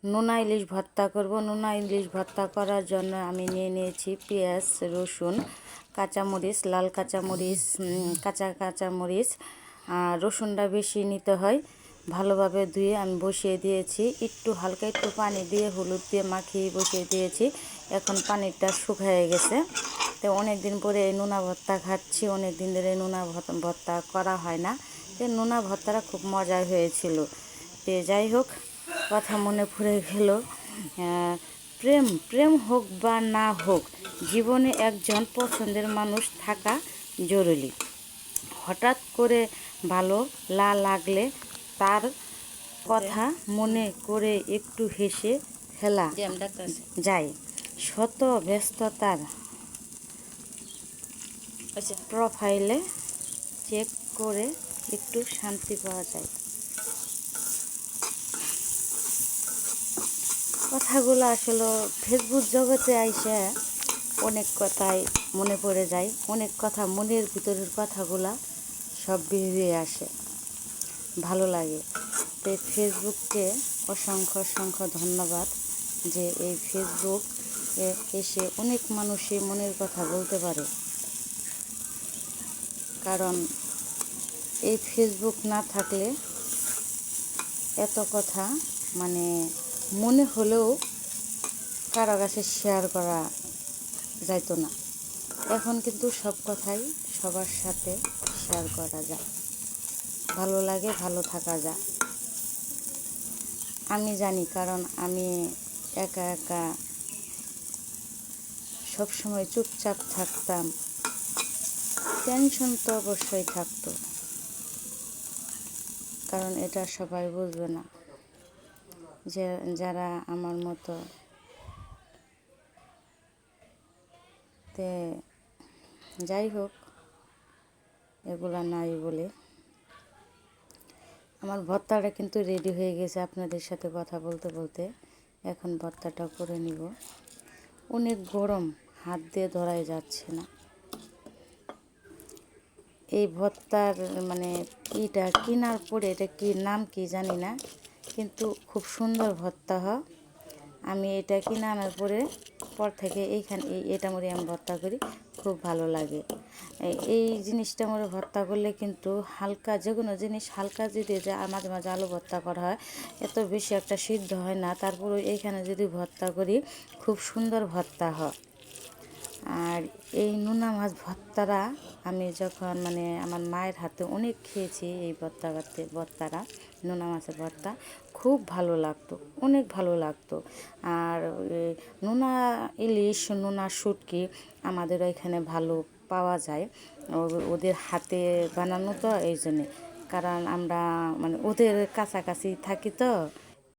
নোনা ইলিশ ভর্তা করব। নোনা ইলিশ ভর্তা করার জন্য আমি নিয়ে নিয়েছি পেঁয়াজ, রসুন, কাঁচামরিচ, লাল কাঁচামরিচ, কাঁচামরিচ। আর রসুনটা বেশি নিতে হয়। ভালোভাবে ধুয়ে আমি বসিয়ে দিয়েছি, হালকা একটু পানি দিয়ে হলুদ দিয়ে মাখিয়ে বসিয়ে দিয়েছি। এখন পানিটা শুকিয়ে গেছে। তো অনেক দিন পরে এই নোনা ভর্তা খাচ্ছি, অনেক দিন ধরে নোনা ভর্তা করা হয় না। তো নোনা ভর্তাটা খুব মজার হয়েছিল। তো যাই হোক, কথা মনে পড়ে গেল, প্রেম প্রেম হোক বা না হোক, জীবনে একজন পছন্দের মানুষ থাকা জরুরি। হঠাৎ করে ভালো লাগলে তার কথা মনে করে একটু হেসে ফেলা যায়। শত ব্যস্ততার প্রোফাইলে চেক করে একটু শান্তি পাওয়া যায়। কথাগুলো আসলে ফেসবুক জগতে আইসে অনেক কথাই মনে পড়ে যায়, অনেক কথা মনের ভিতরের কথাগুলা সব বেরিয়ে আসে, ভালো লাগে। তো ফেসবুককে অসংখ্য ধন্যবাদ যে এই ফেসবুক এসে অনেক মানুষই মনের কথা বলতে পারে। কারণ এই ফেসবুক না থাকলে এত কথা মানে মনে হলেও কারো কাছে শেয়ার করা যাইতো না। এখন কিন্তু সব কথাই সবার সাথে শেয়ার করা যায়, ভালো লাগে, ভালো থাকা যায়। আমি জানি, কারণ আমি একা একা সবসময় চুপচাপ থাকতাম। টেনশন তো অবশ্যই থাকতো, কারণ এটা সবাই বুঝবে না, যে যারা আমার মতো। তে যাই হোক, এগুলা নাই বলে আমার ভর্তাটা কিন্তু রেডি হয়ে গেছে। আপনাদের সাথে কথা বলতে বলতে এখন ভর্তাটা করে নিব। অনেক গরম, হাত দিয়ে ধরাই যাচ্ছে না। এই ভর্তার মানে ইটা কেনার পরে, এটা কি নাম কি জানি না, কিন্তু খুব সুন্দর ভর্তা হয়। আমি এটা কিনে আনার পর থেকে এটা মরে আমি ভর্তা করি, খুব ভালো লাগে। এই জিনিসটা মরে ভর্তা করলে কিন্তু হালকা, যে কোনো জিনিস হালকা যদি মাঝে মাঝে আলু ভর্তা করা হয়, এত বেশি একটা সিদ্ধ হয় না, তারপরে এইখানে যদি ভর্তা করি খুব সুন্দর ভর্তা হয়। আর এই নোনা মাছ ভর্তাটা আমি যখন মানে আমার মায়ের হাতে অনেক খেয়েছি, এই ভর্তাটা নোনা মাছের ভর্তা খুব ভালো লাগতো, অনেক ভালো লাগতো। আর নোনা ইলিশ, নোনা শুটকি আমাদের এখানে ভালো পাওয়া যায়, ওদের হাতে বানানো তো, এই জন্যে। কারণ আমরা মানে ওদের কাছাকাছি থাকি তো,